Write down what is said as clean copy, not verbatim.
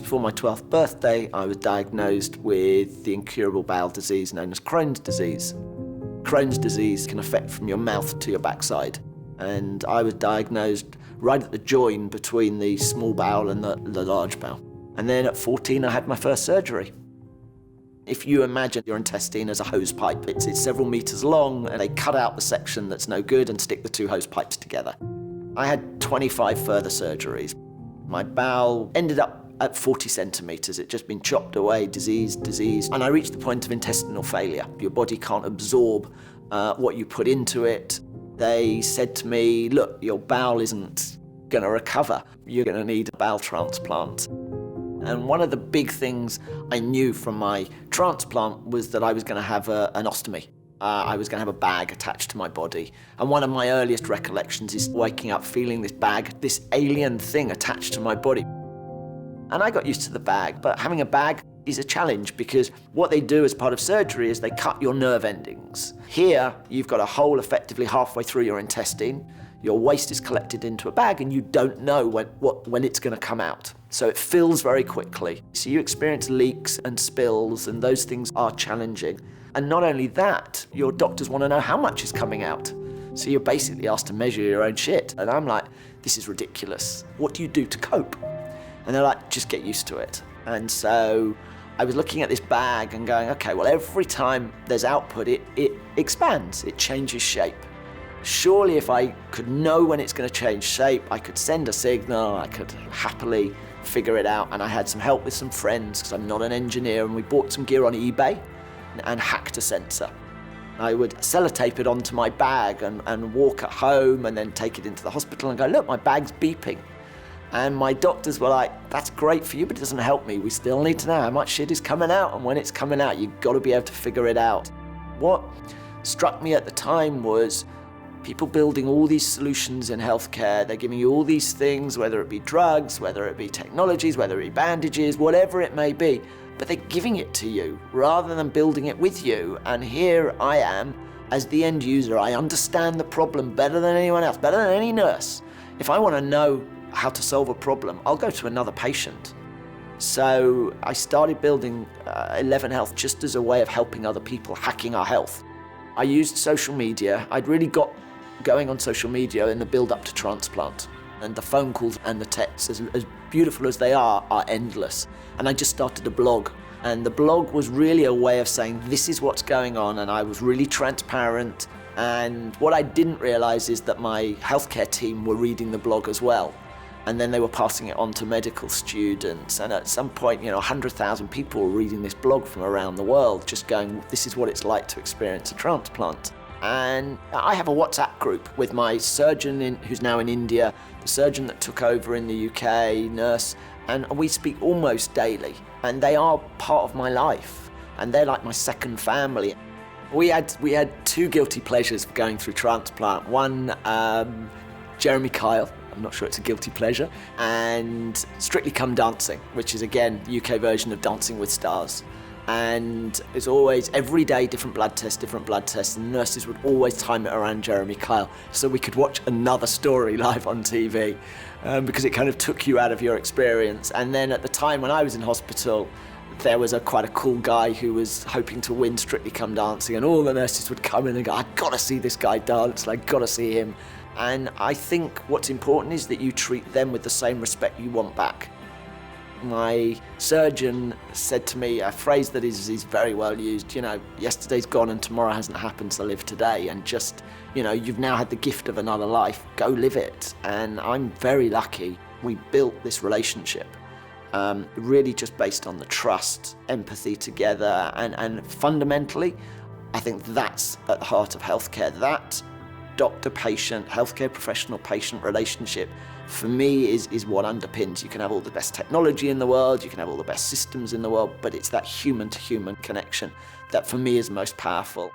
before my 12th birthday, I was diagnosed with the incurable bowel disease known as Crohn's disease. Crohn's disease can affect from your mouth to your backside. And I was diagnosed right at the join between the small bowel and the large bowel. And then at 14, I had my first surgery. If you imagine your intestine as a hose pipe, it's several meters long, and they cut out the section that's no good and stick the two hose pipes together. I had 25 further surgeries. My bowel ended up at 40 centimeters. It'd just been chopped away, diseased, and I reached the point of intestinal failure. Your body can't absorb what you put into it. They said to me, look, your bowel isn't going to recover. You're going to need a bowel transplant. And one of the big things I knew from my transplant was that I was going to have an ostomy. I was going to have a bag attached to my body. And one of my earliest recollections is waking up feeling this bag, this alien thing attached to my body. And I got used to the bag, but having a bag is a challenge because what they do as part of surgery is they cut your nerve endings. Here, you've got a hole effectively halfway through your intestine. Your waste is collected into a bag and you don't know when it's going to come out. So it fills very quickly. So you experience leaks and spills, and those things are challenging. And not only that, your doctors want to know how much is coming out. So you're basically asked to measure your own shit. And I'm like, this is ridiculous. What do you do to cope? And they're like, just get used to it. And so I was looking at this bag and going, okay, well, every time there's output, it expands, it changes shape. Surely if I could know when it's going to change shape, I could send a signal, I could happily figure it out. And I had some help with some friends because I'm not an engineer, and we bought some gear on eBay and hacked a sensor. I would sellotape it onto my bag and walk at home and then take it into the hospital and go, look, my bag's beeping. And my doctors were like, that's great for you, but it doesn't help me. We still need to know how much shit is coming out, and when it's coming out, you've got to be able to figure it out. What struck me at the time was people building all these solutions in healthcare. They're giving you all these things, whether it be drugs, whether it be technologies, whether it be bandages, whatever it may be, but they're giving it to you rather than building it with you. And here I am, as the end user, I understand the problem better than anyone else, better than any nurse. If I want to know how to solve a problem, I'll go to another patient. So I started building 11 Health just as a way of helping other people hacking our health. I used social media. I'd really got going on social media in the build-up to transplant. And the phone calls and the texts, as beautiful as they are endless. And I just started a blog. And the blog was really a way of saying, this is what's going on, and I was really transparent. And what I didn't realize is that my healthcare team were reading the blog as well. And then they were passing it on to medical students. And at some point, 100,000 people were reading this blog from around the world, just going, this is what it's like to experience a transplant. And I have a WhatsApp group with my surgeon who's now in India, the surgeon that took over in the UK, nurse, and we speak almost daily. And they are part of my life, and they're like my second family. We had two guilty pleasures going through transplant. One, Jeremy Kyle. I'm not sure it's a guilty pleasure, and Strictly Come Dancing, which is again UK version of Dancing with Stars. And it's always every day different blood tests, and nurses would always time it around Jeremy Kyle so we could watch another story live on TV, because it kind of took you out of your experience. And then at the time when I was in hospital, there was quite a cool guy who was hoping to win Strictly Come Dancing, and all the nurses would come in and go, I've got to see this guy dance, I've got to see him. And I think what's important is that you treat them with the same respect you want back. My surgeon said to me a phrase that is very well used, yesterday's gone and tomorrow hasn't happened, so live today. And just, you've now had the gift of another life, go live it. And I'm very lucky we built this relationship, really just based on the trust, empathy together, and fundamentally, I think that's at the heart of healthcare. That doctor-patient, healthcare professional-patient relationship, for me, is what underpins. You can have all the best technology in the world, you can have all the best systems in the world, but it's that human-to-human connection that for me is most powerful.